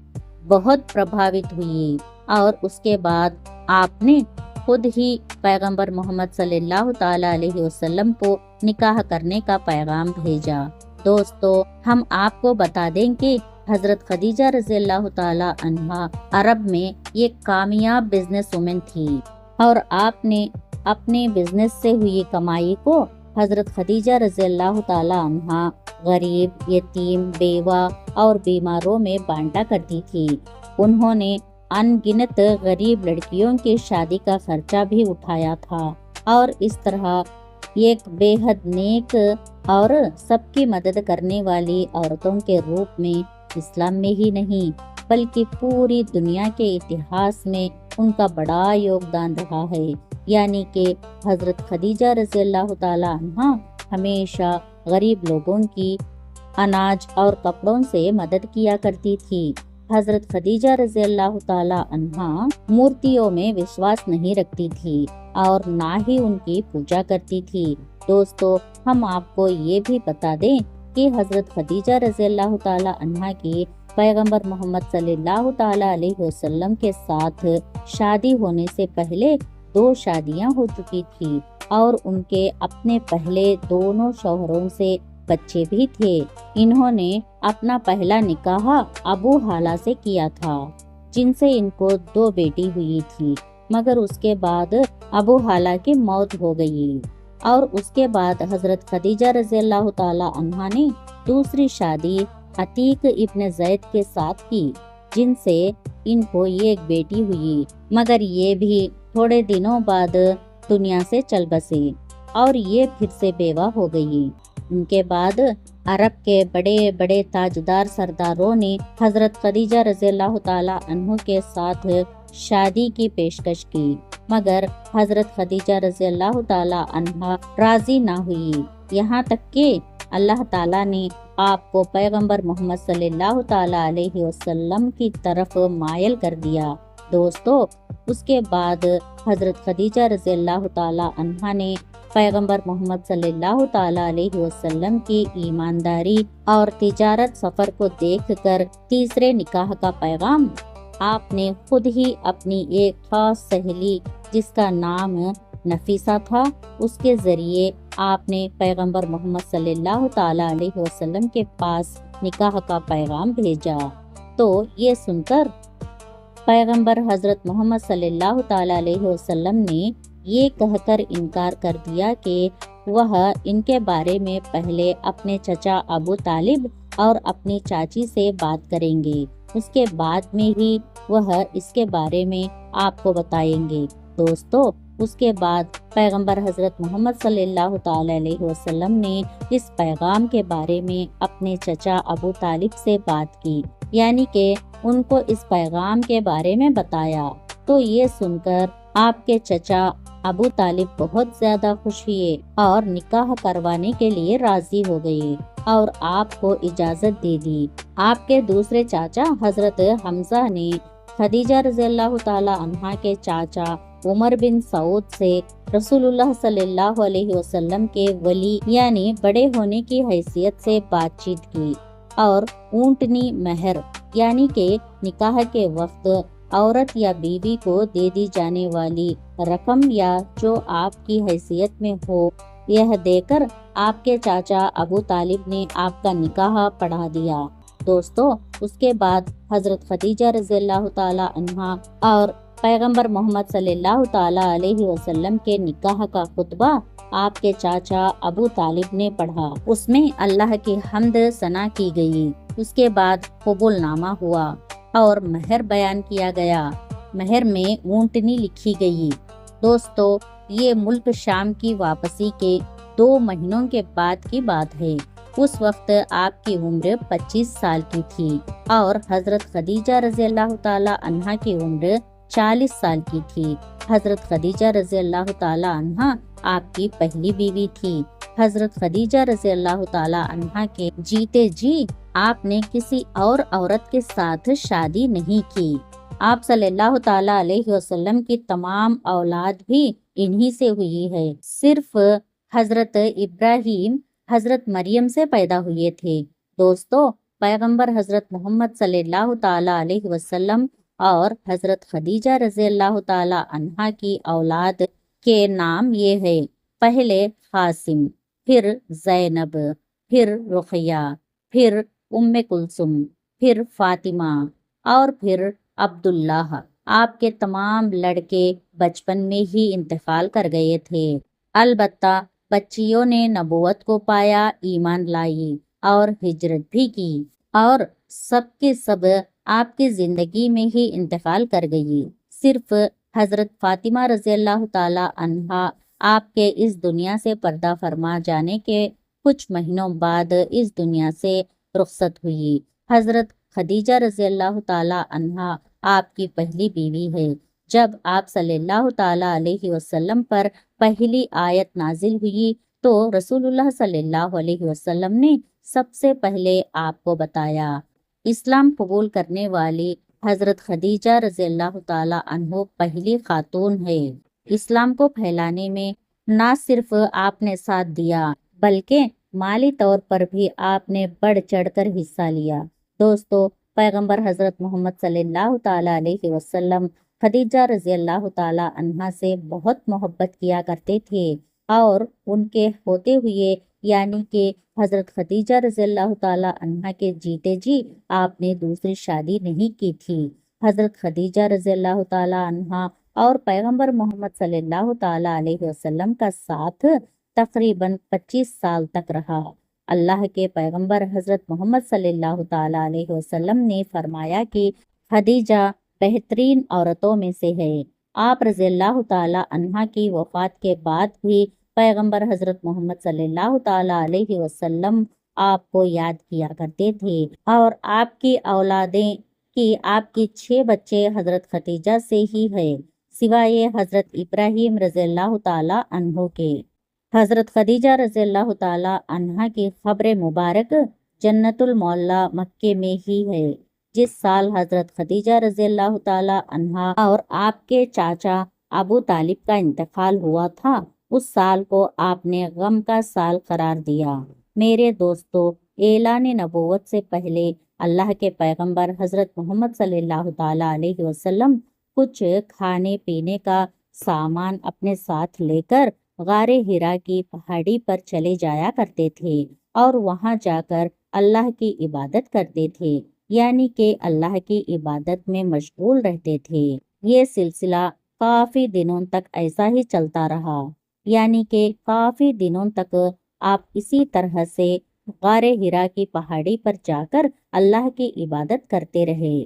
بہت پربھاوت ہوئی، اور اس کے بعد آپ نے خود ہی پیغمبر محمد صلی اللہ تعالی علیہ وسلم کو نکاح کرنے کا پیغام بھیجا۔ دوستو، ہم آپ کو بتا دیں کہ حضرت خدیجہ رضی اللہ تعالی عنہا عرب میں ایک کامیاب بزنس وومن تھی، اور آپ نے اپنے بزنس سے ہوئی کمائی کو حضرت خدیجہ رضی اللہ تعالی عنہا غریب، یتیم، بیوہ اور بیماروں میں بانٹا کرتی تھی۔ انہوں نے ان گنت غریب لڑکیوں کی شادی کا خرچہ بھی اٹھایا تھا، اور اس طرح ایک بے حد نیک اور سب کی مدد کرنے والی عورتوں کے روپ میں اسلام میں ہی نہیں بلکہ پوری دنیا کے اتہاس میں ان کا بڑا یوگدان رہا ہے، یعنی کہ حضرت خدیجہ رضی اللہ تعالی عنہا ہمیشہ غریب لوگوں کی اناج اور کپڑوں سے مدد کیا کرتی تھی۔ حضرت خدیجہ رضی اللہ تعالی عنہا مورتیوں میں وشواس نہیں رکھتی تھی اور نہ ہی ان کی پوجا کرتی تھی۔ دوستو، ہم آپ کو یہ بھی بتا دیں کہ حضرت خدیجہ رضی اللہ تعالی عنہا کی پیغمبر محمد صلی اللہ تعالی علیہ وسلم کے ساتھ شادی ہونے سے پہلے 2 شادیاں ہو چکی تھی، اور ان کے اپنے پہلے دونوں شوہروں سے بچے بھی تھے۔ انہوں نے اپنا پہلا نکاح ابو حالہ سے کیا تھا، جن سے ان کو 2 بیٹی ہوئی تھی، مگر اس کے بعد ابو حالہ کی موت ہو گئی، اور اس کے بعد حضرت خدیجہ رضی اللہ تعالی عنہا نے دوسری شادی عتیق ابن زید کے ساتھ کی، جن سے ان کو ایک بیٹی ہوئی، مگر یہ بھی تھوڑے دنوں بعد دنیا سے چل بسے اور یہ پھر سے بیوہ ہو گئی۔ ان کے بعد عرب کے بڑے بڑے تاجدار سرداروں نے حضرت خدیجہ رضی اللہ تعالی عنہ کے ساتھ شادی کی پیشکش کی، مگر حضرت خدیجہ رضی اللہ تعالی عنہ راضی نہ ہوئی، یہاں تک کہ اللہ تعالیٰ نے آپ کو پیغمبر محمد صلی اللہ تعالی علیہ وسلم کی طرف مائل کر دیا۔ دوستو، اس کے بعد حضرت خدیجہ رضی اللہ تعالی عنہ نے پیغمبر محمد صلی اللہ تعالی علیہ وسلم کی ایمانداری اور تجارت سفر کو دیکھ کر تیسرے نکاح کا پیغام آپ نے خود ہی اپنی ایک خاص سہیلی، جس کا نام نفیسہ تھا، اس کے ذریعے آپ نے پیغمبر محمد صلی اللہ تعالی علیہ وسلم کے پاس نکاح کا پیغام بھیجا۔ تو یہ سن کر پیغمبر حضرت محمد صلی اللہ تعالی علیہ وسلم نے یہ کہہ کر انکار کر دیا کہ وہ ان کے بارے میں پہلے اپنے چچا ابو طالب اور اپنی چاچی سے بات کریں گے، اس کے بعد میں ہی وہ اس کے بارے میں آپ کو بتائیں گے۔ دوستو، اس کے بعد پیغمبر حضرت محمد صلی اللہ تعالی علیہ وسلم نے اس پیغام کے بارے میں اپنے چچا ابو طالب سے بات کی، یعنی کہ ان کو اس پیغام کے بارے میں بتایا۔ تو یہ سن کر آپ کے چچا ابو طالب بہت زیادہ خوش ہوئے اور نکاح کروانے کے لیے راضی ہو گئے اور آپ کو اجازت دے دی۔ آپ کے دوسرے چاچا حضرت حمزہ نے خدیجہ رضی اللہ تعالی عنہا کے چاچا عمر بن سعود سے رسول اللہ صلی اللہ علیہ وسلم کے ولی یعنی بڑے ہونے کی حیثیت سے بات چیت کی، اور اونٹنی مہر یعنی کہ نکاح کے وقت عورت یا بیوی کو دے دی جانے والی رقم یا جو آپ کی حیثیت میں ہو، یہ دے کر آپ کے چاچا ابو طالب نے آپ کا نکاح پڑھا دیا۔ دوستو، اس کے بعد حضرت خدیجہ رضی اللہ تعالی عنہا اور پیغمبر محمد صلی اللہ تعالی علیہ وسلم کے نکاح کا خطبہ آپ کے چاچا ابو طالب نے پڑھا۔ اس میں اللہ کی حمد ثنا کی گئی۔ اس کے بعد قبول نامہ ہوا اور مہر بیان کیا گیا۔ مہر میں اونٹنی لکھی گئی۔ دوستو، یہ ملک شام کی واپسی کے 2 مہینوں کے بعد کی بات ہے۔ اس وقت آپ کی عمر 25 سال کی تھی اور حضرت خدیجہ رضی اللہ تعالی عنہا کی عمر 40 سال کی تھی۔ حضرت خدیجہ رضی اللہ تعالی عنہا آپ کی پہلی بیوی تھی۔ حضرت خدیجہ رضی اللہ تعالی عنہا کے جیتے جی آپ نے کسی اور عورت کے ساتھ شادی نہیں کی۔ آپ صلی اللہ تعالی علیہ وسلم کی تمام اولاد بھی انہی سے ہوئی ہے۔ صرف حضرت ابراہیم حضرت مریم سے پیدا ہوئے تھے۔ دوستو، پیغمبر حضرت محمد صلی اللہ تعالی علیہ وسلم اور حضرت خدیجہ رضی اللہ تعالی عنہا کی اولاد کے نام یہ ہے: پہلے قاسم، پھر زینب، پھر رقیہ، پھر کلثوم، پھر فاطمہ اور پھر عبداللہ۔ آپ کے تمام لڑکے بچپن میں ہی انتقال کر گئے تھے۔ البتہ بچیوں نے نبوت کو پایا، ایمان لائی اور ہجرت بھی کی، اور سب کے سب آپ کی زندگی میں ہی انتقال کر گئی۔ صرف حضرت فاطمہ رضی اللہ تعالی عنہا آپ کے اس دنیا سے پردہ فرما جانے کے کچھ مہینوں بعد اس دنیا سے رخصت ہوئی۔ حضرت خدیجہ رضی اللہ تعالی عنہا آپ کی پہلی بیوی ہے۔ جب آپ صلی اللہ تعالی علیہ وسلم پر پہلی آیت نازل ہوئی تو رسول اللہ صلی اللہ علیہ وسلم نے سب سے پہلے آپ کو بتایا۔ اسلام قبول کرنے والی حضرت خدیجہ رضی اللہ تعالی عنہ پہلی خاتون ہے۔ اسلام کو پھیلانے میں نہ صرف آپ نے ساتھ دیا بلکہ مالی طور پر بھی آپ نے بڑھ چڑھ کر حصہ لیا۔ دوستو، پیغمبر حضرت محمد صلی اللہ تعالی علیہ وسلم خدیجہ رضی اللہ تعالی عنہا سے بہت محبت کیا کرتے تھے، اور ان کے ہوتے ہوئے یعنی کہ حضرت خدیجہ رضی اللہ تعالی عنہا کے جیتے جی آپ نے دوسری شادی نہیں کی تھی۔ حضرت خدیجہ رضی اللہ تعالی عنہا اور پیغمبر محمد صلی اللہ تعالی علیہ وسلم کا ساتھ تقریباً 25 سال تک رہا۔ اللہ کے پیغمبر حضرت محمد صلی اللہ تعالی علیہ وسلم نے فرمایا کہ خدیجہ بہترین عورتوں میں سے ہے۔ آپ رضی اللہ تعالی عنہا کی وفات کے بعد بھی پیغمبر حضرت محمد صلی اللہ تعالی علیہ وسلم آپ کو یاد کیا کرتے تھے، اور آپ کی اولادیں کہ آپ کی 6 بچے حضرت خدیجہ سے ہی ہے، سوائے حضرت ابراہیم رضی اللہ تعالی عنہ کے۔ حضرت خدیجہ رضی اللہ تعالی عنہا کی قبر مبارک جنت المعلی مکے میں ہی ہے۔ جس سال حضرت خدیجہ رضی اللہ تعالی عنہا اور آپ کے چاچا ابو طالب کا انتقال ہوا تھا، اس سال کو آپ نے غم کا سال قرار دیا۔ میرے دوستو، اعلان نبوت سے پہلے اللہ کے پیغمبر حضرت محمد صلی اللہ تعالی علیہ وسلم کچھ کھانے پینے کا سامان اپنے ساتھ لے کر غار حرا کی پہاڑی پر چلے جایا کرتے تھے اور وہاں جا کر اللہ کی عبادت کرتے تھے، یعنی کہ اللہ کی عبادت میں مشغول رہتے تھے۔ یہ سلسلہ کافی دنوں تک ایسا ہی چلتا رہا، یعنی کہ کافی دنوں تک آپ اسی طرح سے غار حرا کی پہاڑی پر جا کر اللہ کی عبادت کرتے رہے۔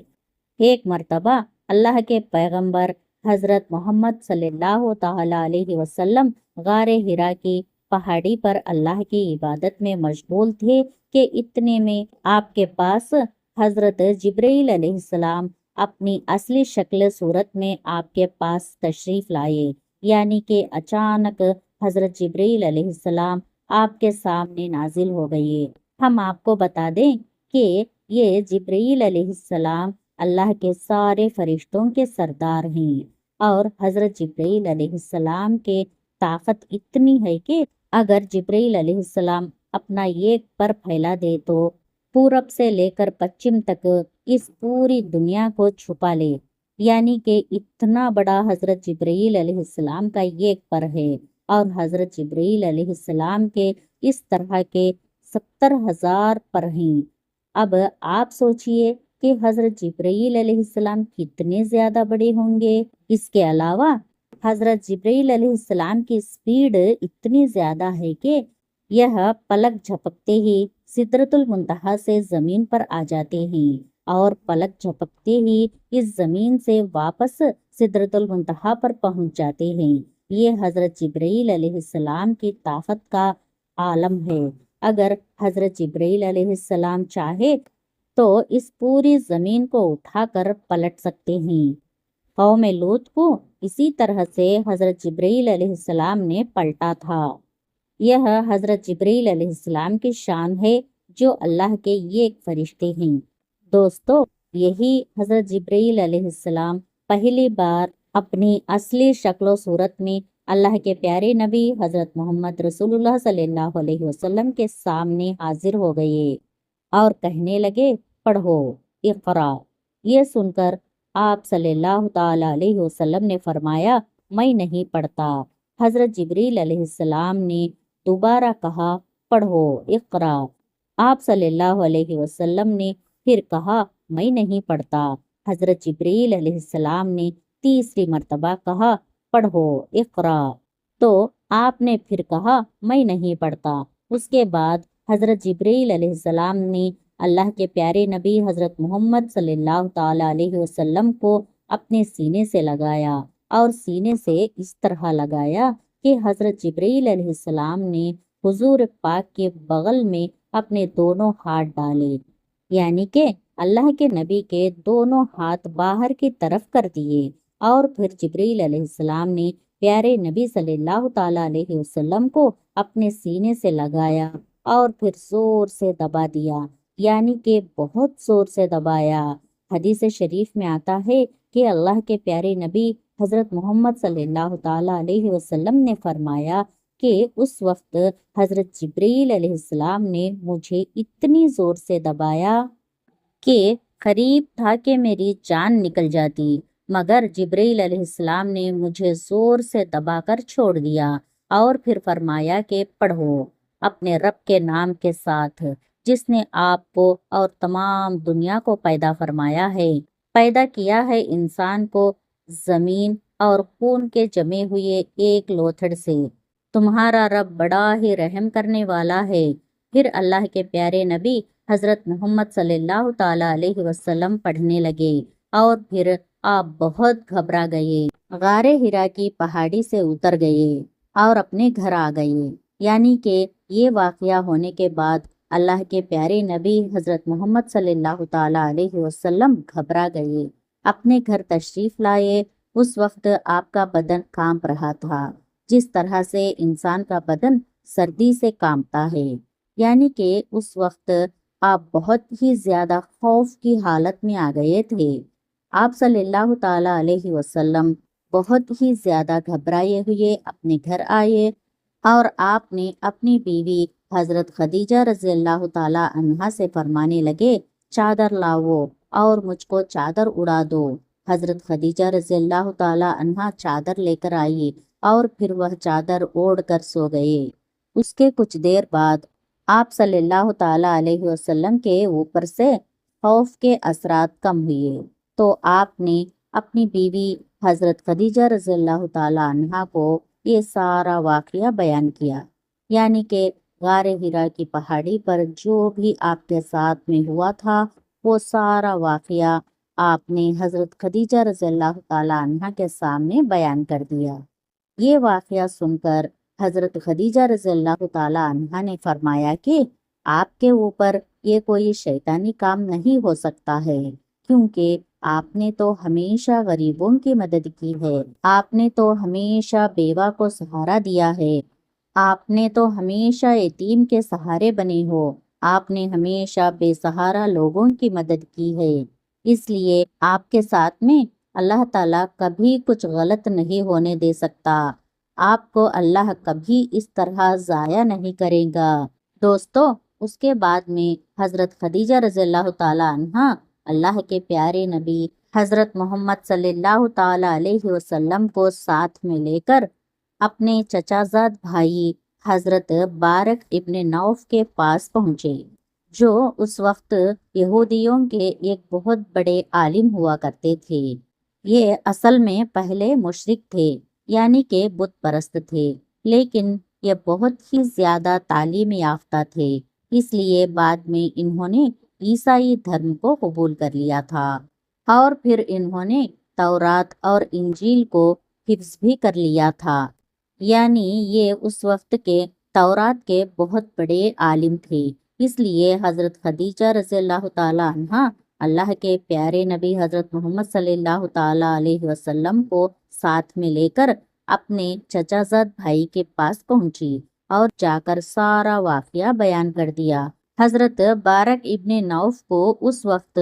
ایک مرتبہ اللہ کے پیغمبر حضرت محمد صلی اللہ تعالی علیہ وسلم غار حرا کی پہاڑی پر اللہ کی عبادت میں مشغول تھے کہ اتنے میں آپ کے پاس حضرت جبرائیل علیہ السلام اپنی اصلی شکل صورت میں آپ کے پاس تشریف لائے، یعنی کہ اچانک حضرت جبرائیل علیہ السلام آپ کے سامنے نازل ہو گئے۔ ہم آپ کو بتا دیں کہ یہ جبرائیل علیہ السلام اللہ کے سارے فرشتوں کے سردار ہیں، اور حضرت جبرائیل علیہ السلام کے طاقت اتنی ہے کہ اگر جبرائیل علیہ السلام اپنا ایک پر پھیلا دے تو پورب سے لے کر پچھم تک اس پوری دنیا کو چھپا لے، یعنی کہ اتنا بڑا حضرت جبرائیل علیہ السلام کا ایک پر ہے، اور حضرت جبرائیل علیہ السلام کے اس طرح کے 70,000 پر ہیں۔ اب آپ سوچئے کہ حضرت جبرائیل علیہ السلام کتنے زیادہ بڑے ہوں گے۔ اس کے علاوہ حضرت جبرائیل علیہ السلام کی سپیڈ اتنی زیادہ ہے کہ یہ پلک جھپکتے ہی سدرۃ المنتہا سے زمین پر آ جاتے ہیں، اور پلک جھپکتے ہی اس زمین سے واپس سدرۃ المنتہا پر پہنچ جاتے ہیں۔ یہ حضرت جبرائیل علیہ السلام کی طاقت کا عالم ہے۔ اگر حضرت جبرائیل علیہ السلام چاہے تو اس پوری زمین کو اٹھا کر پلٹ سکتے ہیں۔ قوم لوط کو اسی طرح سے حضرت جبرائیل علیہ السلام نے پلٹا تھا۔ یہ حضرت جبرائیل علیہ السلام کی شان ہے جو اللہ کے ایک فرشتے ہیں۔ دوستو، یہی حضرت جبرائیل علیہ السلام پہلی بار اپنی اصلی شکل و صورت میں اللہ کے پیارے نبی حضرت محمد رسول اللہ صلی اللہ علیہ وسلم کے سامنے حاضر ہو گئے اور کہنے لگے، پڑھو، اقرا۔ یہ سن کر آپ صلی اللہ تعالی علیہ وسلم نے فرمایا، میں نہیں پڑھتا۔ حضرت جبرائیل علیہ السلام نے دوبارہ کہا، پڑھو، اقرا۔ آپ صلی اللہ علیہ وسلم نے پھر کہا، میں نہیں پڑھتا۔ حضرت جبرائیل علیہ السلام نے تیسری مرتبہ کہا، پڑھو، اقرا۔ تو آپ نے پھر کہا، میں نہیں پڑھتا۔ اس کے بعد حضرت جبرائیل علیہ السلام نے اللہ کے پیارے نبی حضرت محمد صلی اللہ تعالی علیہ وسلم کو اپنے سینے سے لگایا، اور سینے سے اس طرح لگایا کہ حضرت جبرائیل علیہ السلام نے حضور پاک کے بغل میں اپنے دونوں ہاتھ ڈالے، یعنی کہ اللہ کے نبی کے دونوں ہاتھ باہر کی طرف کر دیے، اور پھر جبرائیل علیہ السلام نے پیارے نبی صلی اللہ تعالی علیہ وسلم کو اپنے سینے سے لگایا اور پھر زور سے دبا دیا، یعنی کہ بہت زور سے دبایا۔ حدیث شریف میں آتا ہے کہ اللہ کے پیارے نبی حضرت محمد صلی اللہ تعالی علیہ وسلم نے فرمایا کہ اس وقت حضرت جبرائیل علیہ السلام نے مجھے اتنی زور سے دبایا کہ قریب تھا کہ میری جان نکل جاتی، مگر جبرائیل علیہ السلام نے مجھے زور سے دبا کر چھوڑ دیا، اور پھر فرمایا کہ پڑھو۔ اپنے رب کے نام کے ساتھ جس نے آپ کو اور تمام دنیا کو پیدا فرمایا ہے، پیدا کیا ہے انسان کو زمین اور خون کے جمے ہوئے ایک لوتھڑ سے۔ تمہارا رب بڑا ہی رحم کرنے والا ہے۔ پھر اللہ کے پیارے نبی حضرت محمد صلی اللہ تعالی علیہ وسلم پڑھنے لگے اور پھر آپ بہت گھبرا گئے، غار ہرا کی پہاڑی سے اتر گئے اور اپنے گھر آ گئے۔ یعنی کہ یہ واقعہ ہونے کے بعد اللہ کے پیارے نبی حضرت محمد صلی اللہ تعالی علیہ وسلم گھبرا گئے، اپنے گھر تشریف لائے۔ اس وقت آپ کا بدن کانپ رہا تھا، جس طرح سے انسان کا بدن سردی سے کانپتا ہے۔ یعنی کہ اس وقت آپ بہت ہی زیادہ خوف کی حالت میں آ گئے تھے۔ آپ صلی اللہ تعالی علیہ وسلم بہت ہی زیادہ گھبرائے ہوئے اپنے گھر آئے اور آپ نے اپنی بیوی حضرت خدیجہ رضی اللہ تعالی عنہا سے فرمانے لگے، چادر لاؤ اور مجھ کو چادر اڑا دو۔ حضرت خدیجہ رضی اللہ تعالی عنہا چادر لے کر آئی اور پھر وہ چادر اوڑھ کر سو گئے۔ اس کے کچھ دیر بعد آپ صلی اللہ تعالی علیہ وسلم کے اوپر سے خوف کے اثرات کم ہوئے، تو آپ نے اپنی بیوی حضرت خدیجہ رضی اللہ تعالی عنہا کو یہ سارا واقعہ بیان کیا۔ یعنی کہ غار ہرا کی پہاڑی پر جو بھی آپ کے ساتھ میں ہوا تھا وہ سارا واقعہ آپ نے حضرت خدیجہ رضی اللہ تعالی عنہا کے سامنے بیان کر دیا۔ یہ واقعہ سن کر حضرت خدیجہ رضی اللہ تعالی عنہا نے فرمایا کہ آپ کے اوپر یہ کوئی شیطانی کام نہیں ہو سکتا ہے، کیونکہ آپ نے تو ہمیشہ غریبوں کی مدد کی ہے، آپ نے تو ہمیشہ بیوہ کو سہارا دیا ہے، آپ نے تو ہمیشہ یتیم کے سہارے بنے ہو، آپ نے ہمیشہ بے سہارا لوگوں کی مدد کی ہے، اس لیے آپ کے ساتھ میں اللہ تعالیٰ کبھی کچھ غلط نہیں ہونے دے سکتا، آپ کو اللہ کبھی اس طرح ضائع نہیں کرے گا۔ دوستو، اس کے بعد میں حضرت خدیجہ رضی اللہ تعالی عنہا اللہ کے پیارے نبی حضرت محمد صلی اللہ تعالی علیہ وسلم کو ساتھ میں لے کر اپنے چچا زاد بھائی حضرت بارق ابن نوف کے پاس پہنچے، جو اس وقت یہودیوں کے ایک بہت بڑے عالم ہوا کرتے تھے۔ یہ اصل میں پہلے مشرک تھے، یعنی کہ بت پرست تھے، لیکن یہ بہت ہی زیادہ تعلیم یافتہ تھے، اس لیے بعد میں انہوں نے عیسائی دھرم کو قبول کر لیا تھا اور پھر انہوں نے تورات اور انجیل کو حفظ بھی کر لیا تھا۔ یعنی یہ اس وقت کے تورات کے بہت بڑے عالم تھے، اس لیے حضرت خدیجہ رضی اللہ تعالی عنہا اللہ کے پیارے نبی حضرت محمد صلی اللہ تعالی علیہ وسلم کو ساتھ میں لے کر اپنے چچا زاد بھائی کے پاس پہنچی اور جا کر سارا واقعہ بیان کر دیا۔ حضرت بارق ابن نوف کو اس وقت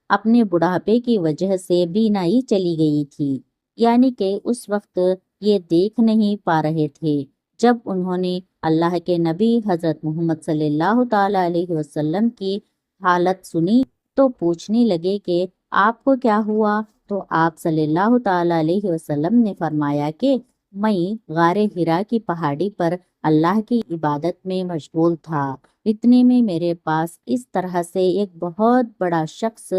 اپنے بڑھاپے کی وجہ سے بینائی چلی گئی تھی، یعنی کہ اس وقت یہ دیکھ نہیں پا رہے تھے۔ جب انہوں نے اللہ کے نبی حضرت محمد صلی اللہ تعالی علیہ وسلم کی حالت سنی تو پوچھنے لگے کہ آپ کو کیا ہوا؟ تو آپ صلی اللہ تعالی علیہ وسلم نے فرمایا کہ میں غار ہرا کی پہاڑی پر اللہ کی عبادت میں مشغول تھا، اتنے میں میرے پاس اس طرح سے ایک بہت بڑا شخص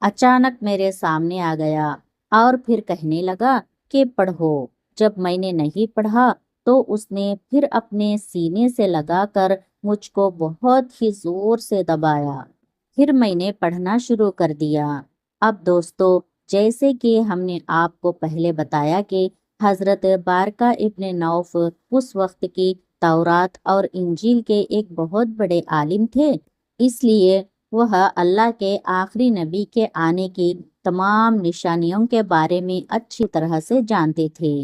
اچانک میرے سامنے آ گیا اور پھر کہنے لگا کہ پڑھو۔ جب میں نے نہیں پڑھا تو اس نے پھر اپنے سینے سے لگا کر مجھ کو بہت ہی زور سے دبایا، پھر میں نے پڑھنا شروع کر دیا۔ اب دوستو، جیسے کہ ہم نے آپ کو پہلے بتایا کہ حضرت بارقہ ابن نوف اس وقت کی تورات اور انجیل کے ایک بہت بڑے عالم تھے، اس لیے وہ اللہ کے آخری نبی کے آنے کی تمام نشانیوں کے بارے میں اچھی طرح سے جانتے تھے۔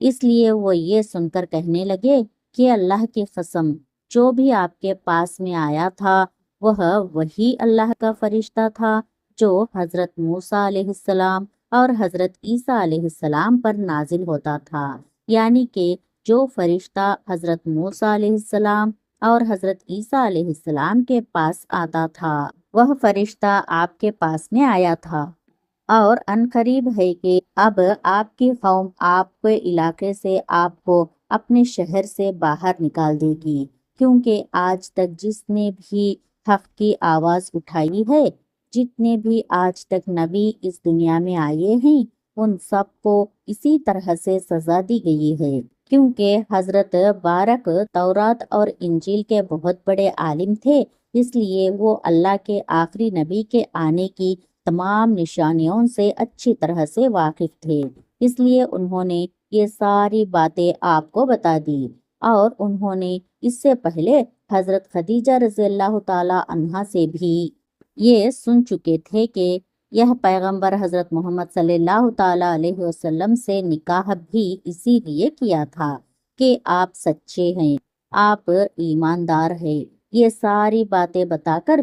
اس لیے وہ یہ سن کر کہنے لگے کہ اللہ کی قسم، جو بھی آپ کے پاس میں آیا تھا وہ وہی اللہ کا فرشتہ تھا جو حضرت موسیٰ علیہ السلام اور حضرت عیسیٰ علیہ السلام پر نازل ہوتا تھا۔ یعنی کہ جو فرشتہ حضرت موسیٰ علیہ السلام اور حضرت عیسیٰ علیہ السلام کے پاس آتا تھا وہ فرشتہ آپ کے پاس میں آیا تھا، اور عنقریب ہے کہ اب آپ کی قوم آپ کے علاقے سے آپ کو اپنے شہر سے باہر نکال دے گی، کیونکہ آج تک جس نے بھی حق کی آواز اٹھائی ہے، جتنے بھی آج تک نبی اس دنیا میں آئے ہیں، ان سب کو اسی طرح سے سزا دی گئی ہے، کیونکہ حضرت بارک تورات اور انجیل کے بہت بڑے عالم تھے، اس لیے وہ اللہ کے آخری نبی کے آنے کی تمام نشانیوں سے اچھی طرح سے واقف تھے، اس لیے انہوں نے یہ ساری باتیں آپ کو بتا دی، اور انہوں نے اس سے پہلے حضرت خدیجہ رضی اللہ تعالی عنہا سے بھی یہ سن چکے تھے کہ یہ پیغمبر حضرت محمد صلی اللہ تعالی علیہ وسلم سے نکاح بھی اسی لیے کیا تھا کہ آپ سچے ہیں، آپ ایماندار ہیں۔ یہ ساری باتیں بتا کر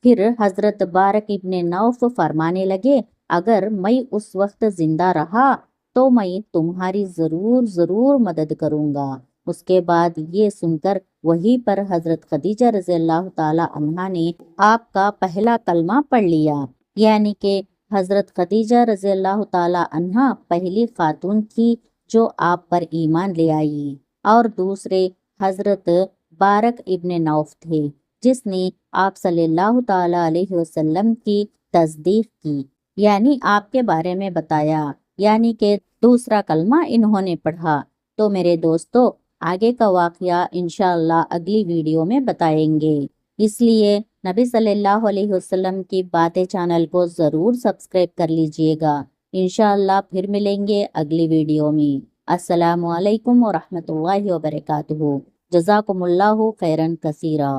پھر حضرت بارک ابن نوف فرمانے لگے، اگر میں اس وقت زندہ رہا تو میں تمہاری ضرور مدد کروں گا۔ اس کے بعد یہ سن کر وہیں پر حضرت خدیجہ رضی اللہ تعالی عنہا نے آپ کا پہلا کلمہ پڑھ لیا، یعنی کہ حضرت خدیجہ رضی اللہ تعالی عنہا پہلی خاتون تھی جو آپ پر ایمان لے آئی، اور دوسرے حضرت بارک ابن نوف تھے جس نے آپ صلی اللہ تعالی علیہ وسلم کی تصدیق کی، یعنی آپ کے بارے میں بتایا، یعنی کہ دوسرا کلمہ انہوں نے پڑھا۔ تو میرے دوستو، آگے کا واقعہ انشاءاللہ اگلی ویڈیو میں بتائیں گے، اس لیے نبی صلی اللہ علیہ وسلم کی باتیں چینل کو ضرور سبسکرائب کر لیجئے گا۔ انشاءاللہ پھر ملیں گے اگلی ویڈیو میں۔ السلام علیکم ورحمۃ اللہ وبرکاتہ۔ جزاکم اللہ خیرا کثیرا۔